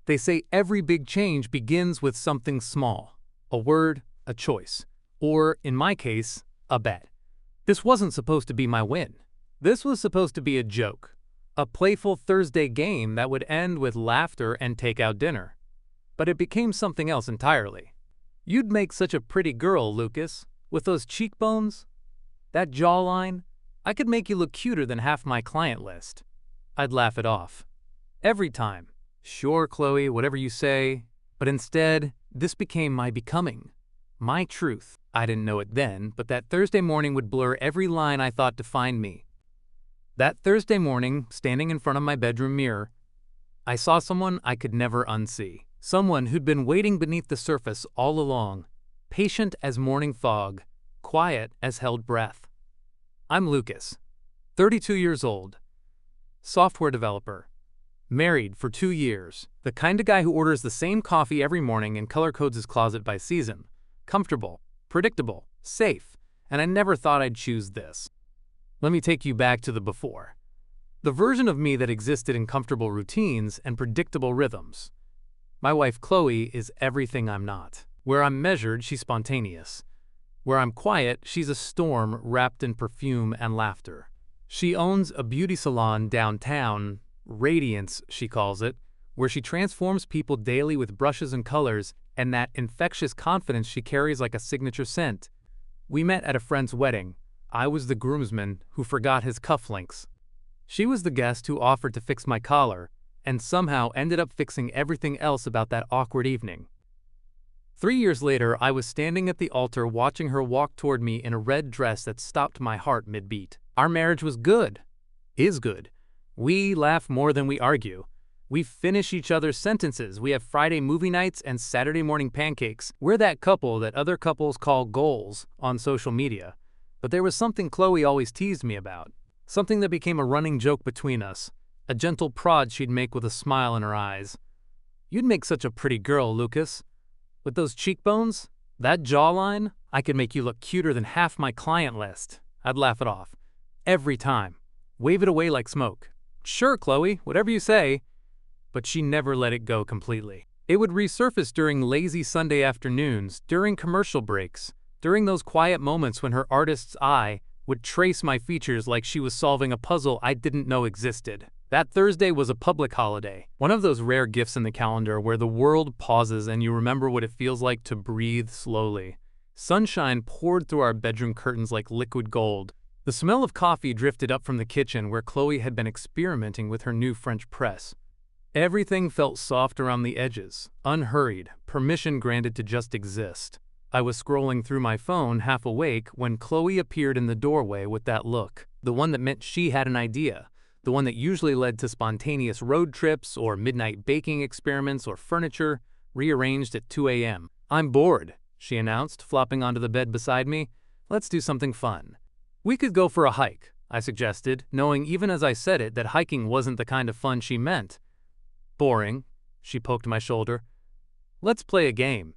They say every big change begins with something small. A word, a choice, or, in my case, a bet. This wasn't supposed to be my win. This was supposed to be a joke. A playful Thursday game that would end with laughter and takeout dinner. But it became something else entirely. "You'd make such a pretty girl, Lucas, with those cheekbones, that jawline. I could make you look cuter than half my client list." I'd laugh it off. Every time. "Sure, Chloe, whatever you say." But instead, this became my becoming. My truth. I didn't know it then, but that Thursday morning would blur every line I thought defined me. That Thursday morning, standing in front of my bedroom mirror, I saw someone I could never unsee. Someone who'd been waiting beneath the surface all along, patient as morning fog, quiet as held breath. I'm Lucas, 32 years old, software developer, married for 2 years, the kind of guy who orders the same coffee every morning and color codes his closet by season. Comfortable, predictable, safe, and I never thought I'd choose this. Let me take you back to the before. The version of me that existed in comfortable routines and predictable rhythms. My wife Chloe is everything I'm not. Where I'm measured, she's spontaneous. Where I'm quiet, she's a storm wrapped in perfume and laughter. She owns a beauty salon downtown, Radiance, she calls it, where she transforms people daily with brushes and colors and that infectious confidence she carries like a signature scent. We met at a friend's wedding. I was the groomsman who forgot his cufflinks. She was the guest who offered to fix my collar and somehow ended up fixing everything else about that awkward evening. 3 years later, I was standing at the altar watching her walk toward me in a red dress that stopped my heart mid-beat. Our marriage was good. Is good. We laugh more than we argue. We finish each other's sentences. We have Friday movie nights and Saturday morning pancakes. We're that couple that other couples call goals on social media. But there was something Chloe always teased me about. Something that became a running joke between us. A gentle prod she'd make with a smile in her eyes. "You'd make such a pretty girl, Lucas. With those cheekbones, that jawline, I could make you look cuter than half my client list." I'd laugh it off. Every time. Wave it away like smoke. "Sure, Chloe, whatever you say." But she never let it go completely. It would resurface during lazy Sunday afternoons, during commercial breaks, during those quiet moments when her artist's eye would trace my features like she was solving a puzzle I didn't know existed. That Thursday was a public holiday, one of those rare gifts in the calendar where the world pauses and you remember what it feels like to breathe slowly. Sunshine poured through our bedroom curtains like liquid gold. The smell of coffee drifted up from the kitchen where Chloe had been experimenting with her new French press. Everything felt soft around the edges, unhurried, permission granted to just exist. I was scrolling through my phone, half awake, when Chloe appeared in the doorway with that look, the one that meant she had an idea, the one that usually led to spontaneous road trips or midnight baking experiments or furniture rearranged at 2 a.m. "I'm bored," she announced, flopping onto the bed beside me. "Let's do something fun." "We could go for a hike," I suggested, knowing even as I said it that hiking wasn't the kind of fun she meant. "Boring," she poked my shoulder. "Let's play a game.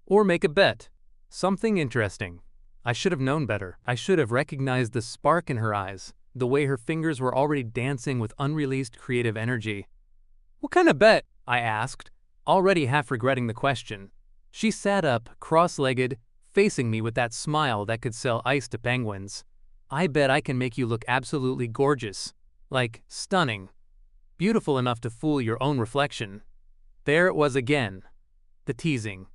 Or make a bet. Something interesting." I should have known better. I should have recognized the spark in her eyes, the way her fingers were already dancing with unreleased creative energy. "What kind of bet?" I asked, already half regretting the question. She sat up, cross-legged, facing me with that smile that could sell ice to penguins. "I bet I can make you look absolutely gorgeous. Like, stunning. Beautiful enough to fool your own reflection." There it was again. The teasing.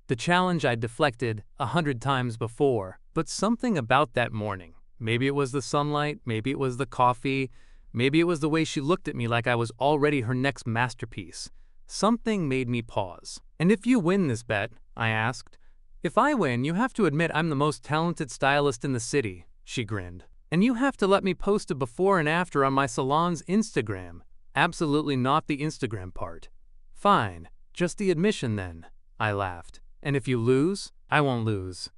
The challenge I'd deflected 100 times before. But something about that morning. Maybe it was the sunlight, maybe it was the coffee, maybe it was the way she looked at me like I was already her next masterpiece. Something made me pause. "And if you win this bet," I asked. "If I win, you have to admit I'm the most talented stylist in the city," she grinned. "And you have to let me post a before and after on my salon's Instagram." "Absolutely not the Instagram part." "Fine, just the admission then," I laughed. "And if you lose, I won't lose."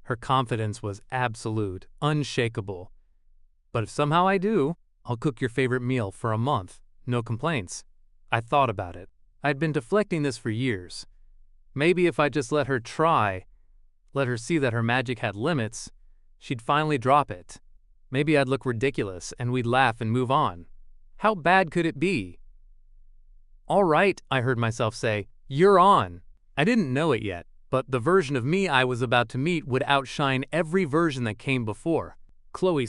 Her confidence was absolute, unshakable. "But if somehow I do, I'll cook your favorite meal for a month. No complaints." I thought about it. I'd been deflecting this for years. Maybe if I just let her try, let her see that her magic had limits, she'd finally drop it. Maybe I'd look ridiculous and we'd laugh and move on. How bad could it be? "All right," I heard myself say, "you're on." I didn't know it yet, but the version of me I was about to meet would outshine every version that came before. Chloe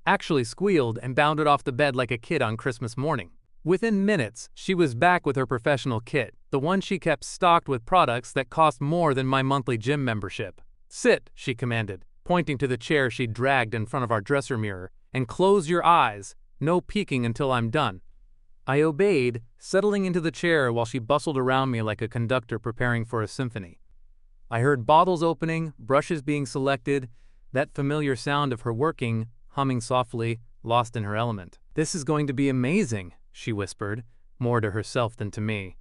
actually squealed, and bounded off the bed like a kid on Christmas morning. Within minutes, she was back with her professional kit, the one she kept stocked with products that cost more than my monthly gym membership. "Sit," she commanded, pointing to the chair she'd dragged in front of our dresser mirror, "and close your eyes. No peeking until I'm done." I obeyed, settling into the chair while she bustled around me like a conductor preparing for a symphony. I heard bottles opening, brushes being selected, that familiar sound of her working, humming softly, lost in her element. "This is going to be amazing," she whispered, more to herself than to me.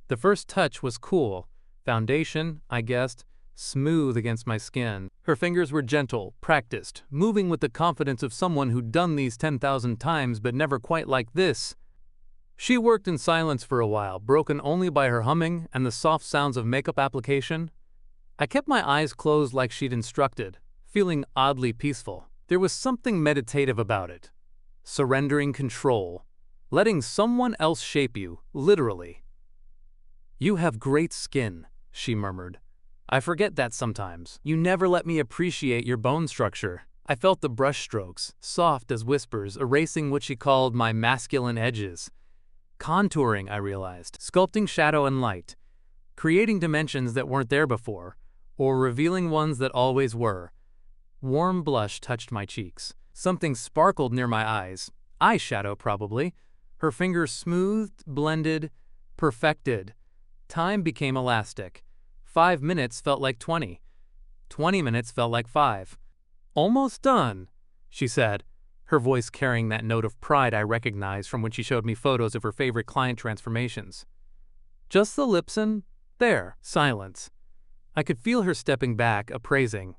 The first touch was cool. Foundation, I guessed, smooth against my skin. Her fingers were gentle, practiced, moving with the confidence of someone who'd done these 10,000 times but never quite like this. She worked in silence for a while, broken only by her humming and the soft sounds of makeup application. I kept my eyes closed like she'd instructed, feeling oddly peaceful. There was something meditative about it. Surrendering control. Letting someone else shape you, literally. "You have great skin," she murmured. "I forget that sometimes. You never let me appreciate your bone structure." I felt the brush strokes, soft as whispers, erasing what she called my masculine edges. Contouring, I realized, sculpting shadow and light, creating dimensions that weren't there before, or revealing ones that always were. Warm blush touched my cheeks. Something sparkled near my eyes. Eyeshadow, probably. Her fingers smoothed, blended, perfected. Time became elastic. 5 minutes felt like 20. 20 minutes felt like 5. "Almost done," she said, her voice carrying that note of pride I recognized from when she showed me photos of her favorite client transformations. "Just the lips and there." Silence. I could feel her stepping back, appraising.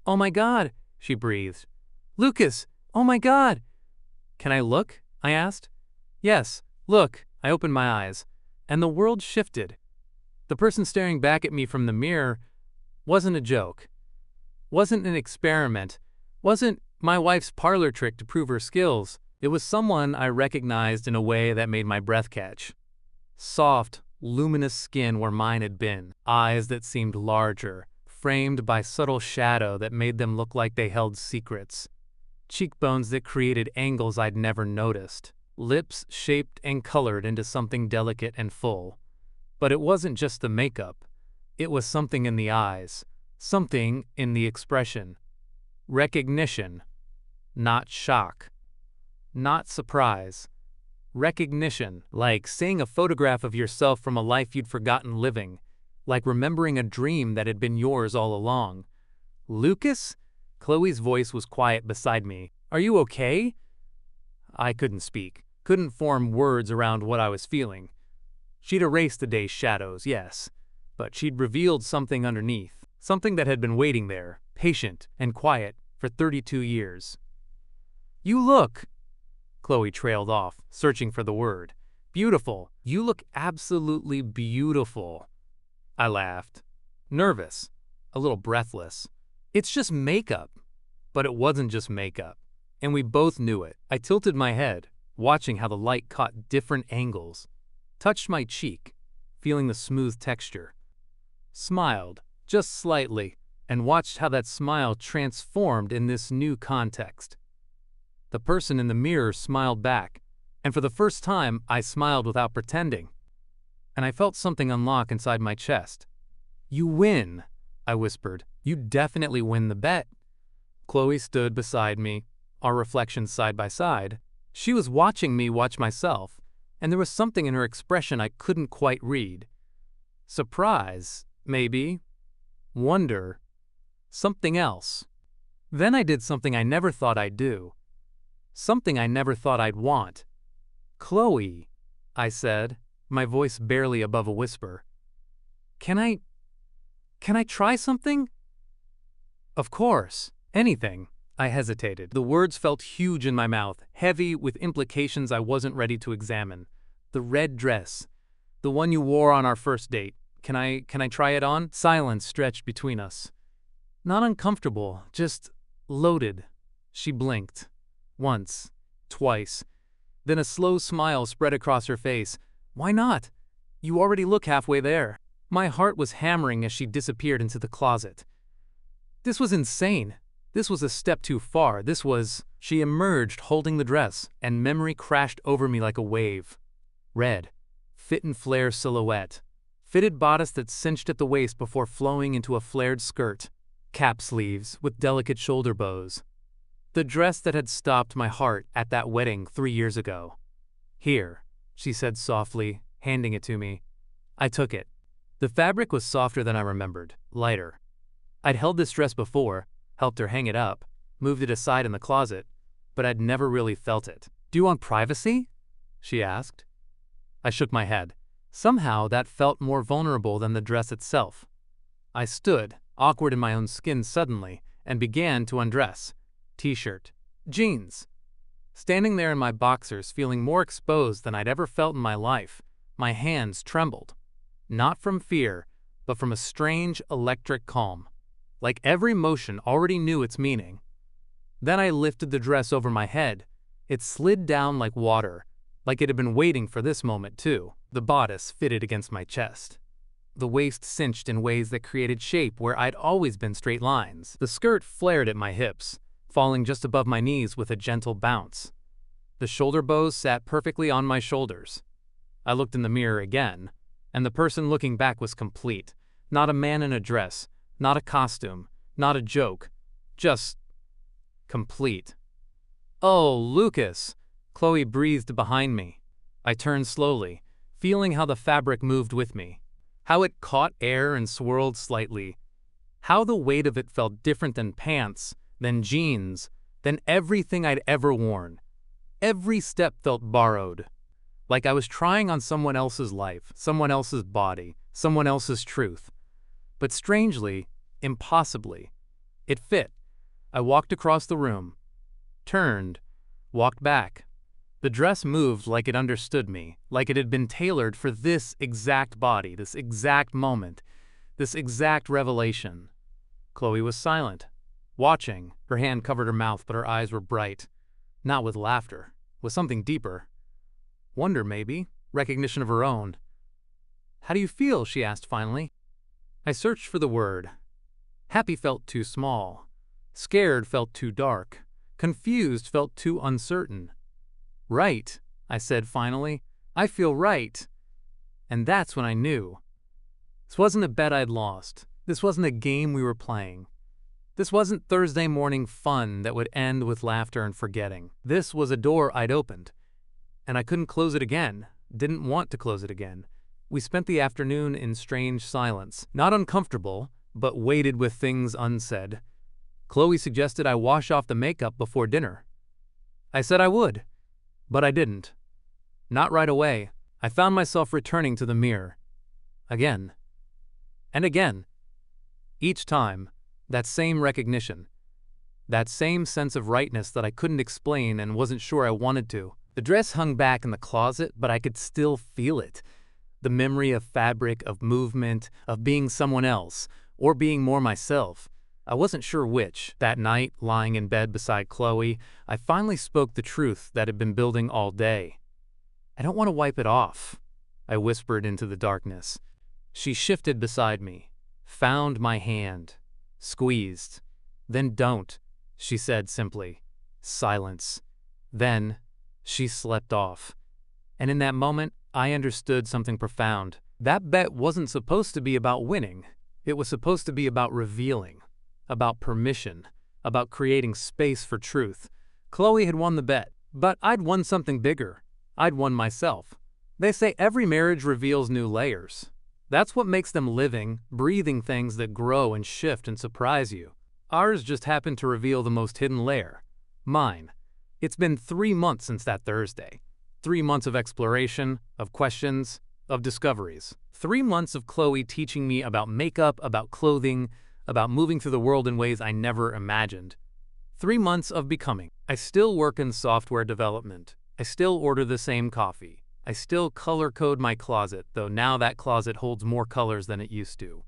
"Oh my God," she breathed. "Lucas, oh my God." "Can I look?" I asked. "Yes, look." I opened my eyes, and the world shifted. The person staring back at me from the mirror wasn't a joke. Wasn't an experiment. Wasn't my wife's parlor trick to prove her skills. It was someone I recognized in a way that made my breath catch. Soft, luminous skin where mine had been. Eyes that seemed larger, framed by subtle shadow that made them look like they held secrets. Cheekbones that created angles I'd never noticed. Lips shaped and colored into something delicate and full. But it wasn't just the makeup. It was something in the eyes. Something in the expression. Recognition. Not shock. Not surprise. Recognition, like seeing a photograph of yourself from a life you'd forgotten living, like remembering a dream that had been yours all along. "Lucas?" Chloe's voice was quiet beside me. "Are you okay?" I couldn't speak, couldn't form words around what I was feeling. She'd erased the day's shadows, yes, but she'd revealed something underneath, something that had been waiting there, patient and quiet, for 32 years. "You look," Chloe trailed off, searching for the word. "Beautiful. You look absolutely beautiful." I laughed. Nervous. A little breathless. "It's just makeup." But it wasn't just makeup. And we both knew it. I tilted my head, watching how the light caught different angles. Touched my cheek, feeling the smooth texture. Smiled, just slightly, and watched how that smile transformed in this new context. The person in the mirror smiled back, and for the first time, I smiled without pretending. And I felt something unlock inside my chest. "You win," I whispered. "You definitely win the bet." Chloe stood beside me, our reflections side by side. She was watching me watch myself, and there was something in her expression I couldn't quite read. Surprise, maybe. Wonder. Something else. Then I did something I never thought I'd do. Something I never thought I'd want. "Chloe," I said, my voice barely above a whisper. Can I try something?" "Of course. Anything." I hesitated. The words felt huge in my mouth, heavy with implications I wasn't ready to examine. "The red dress. The one you wore on our first date. Can I try it on?" Silence stretched between us. Not uncomfortable, just loaded. She blinked. Once. Twice. Then a slow smile spread across her face. Why not? You already look halfway there. My heart was hammering as she disappeared into the closet. This was insane. This was a step too far. She emerged holding the dress, and memory crashed over me like a wave. Red, fit and flare silhouette. Fitted bodice that cinched at the waist before flowing into a flared skirt. Cap sleeves with delicate shoulder bows. The dress that had stopped my heart at that wedding 3 years ago. Here, she said softly, handing it to me. I took it. The fabric was softer than I remembered, lighter. I'd held this dress before, helped her hang it up, moved it aside in the closet, but I'd never really felt it. Do you want privacy? She asked. I shook my head. Somehow that felt more vulnerable than the dress itself. I stood, awkward in my own skin suddenly, and began to undress. T-shirt, jeans. Standing there in my boxers, feeling more exposed than I'd ever felt in my life, my hands trembled. Not from fear, but from a strange electric calm. Like every motion already knew its meaning. Then I lifted the dress over my head. It slid down like water, like it had been waiting for this moment too. The bodice fitted against my chest. The waist cinched in ways that created shape where I'd always been straight lines. The skirt flared at my hips, falling just above my knees with a gentle bounce. The shoulder bows sat perfectly on my shoulders. I looked in the mirror again, and the person looking back was complete. Not a man in a dress, not a costume, not a joke, just complete. Oh, Lucas, Chloe breathed behind me. I turned slowly, feeling how the fabric moved with me, how it caught air and swirled slightly, how the weight of it felt different than pants, than jeans, than everything I'd ever worn. Every step felt borrowed, like I was trying on someone else's life, someone else's body, someone else's truth. But strangely, impossibly, it fit. I walked across the room, turned, walked back. The dress moved like it understood me, like it had been tailored for this exact body, this exact moment, this exact revelation. Chloe was silent, watching. Her hand covered her mouth, but her eyes were bright. Not with laughter, with something deeper. Wonder, maybe, recognition of her own. How do you feel? She asked finally. I searched for the word. Happy felt too small. Scared felt too dark. Confused felt too uncertain. Right, I said finally. I feel right. And that's when I knew. This wasn't a bet I'd lost. This wasn't a game we were playing. This wasn't Thursday morning fun that would end with laughter and forgetting. This was a door I'd opened. And I couldn't close it again. Didn't want to close it again. We spent the afternoon in strange silence. Not uncomfortable, but weighted with things unsaid. Chloe suggested I wash off the makeup before dinner. I said I would. But I didn't. Not right away. I found myself returning to the mirror. Again. And again. Each time, that same recognition. That same sense of rightness that I couldn't explain and wasn't sure I wanted to. The dress hung back in the closet, but I could still feel it. The memory of fabric, of movement, of being someone else, or being more myself. I wasn't sure which. That night, lying in bed beside Chloe, I finally spoke the truth that had been building all day. I don't want to wipe it off, I whispered into the darkness. She shifted beside me, found my hand, squeezed. Then don't, she said simply. Silence. Then she slept off. And in that moment, I understood something profound. That bet wasn't supposed to be about winning. It was supposed to be about revealing. About permission, about creating space for truth. Chloe had won the bet, but I'd won something bigger. I'd won myself. They say every marriage reveals new layers. That's what makes them living, breathing things that grow and shift and surprise you. Ours just happened to reveal the most hidden layer. Mine. It's been 3 months since that Thursday. 3 months of exploration, of questions, of discoveries. 3 months of Chloe teaching me about makeup, about clothing, about moving through the world in ways I never imagined. 3 months of becoming. I still work in software development. I still order the same coffee. I still color code my closet, though now that closet holds more colors than it used to.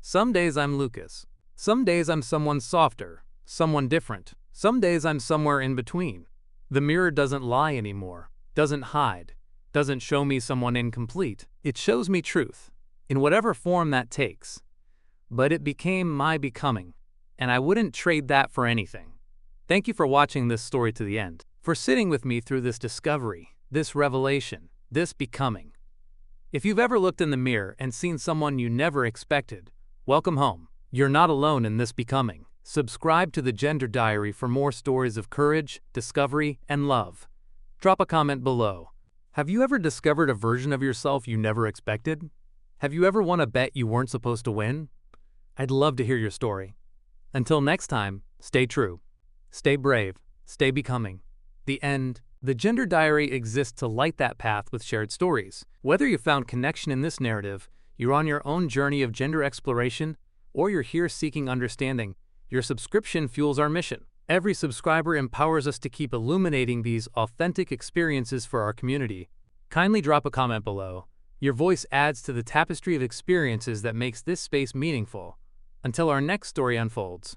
Some days I'm Lucas. Some days I'm someone softer, someone different. Some days I'm somewhere in between. The mirror doesn't lie anymore, doesn't hide. doesn't show me someone incomplete. It shows me truth, in whatever form that takes. But it became my becoming, and I wouldn't trade that for anything. Thank you for watching this story to the end, for sitting with me through this discovery, this revelation, this becoming. If you've ever looked in the mirror and seen someone you never expected, welcome home. You're not alone in this becoming. Subscribe to the Gender Diary for more stories of courage, discovery, and love. Drop a comment below. Have you ever discovered a version of yourself you never expected? Have you ever won a bet you weren't supposed to win? I'd love to hear your story. Until next time, stay true, stay brave, stay becoming. The end. The Gender Diary exists to light that path with shared stories. Whether you found connection in this narrative, you're on your own journey of gender exploration, or you're here seeking understanding, your subscription fuels our mission. Every subscriber empowers us to keep illuminating these authentic experiences for our community. Kindly drop a comment below. Your voice adds to the tapestry of experiences that makes this space meaningful. Until our next story unfolds.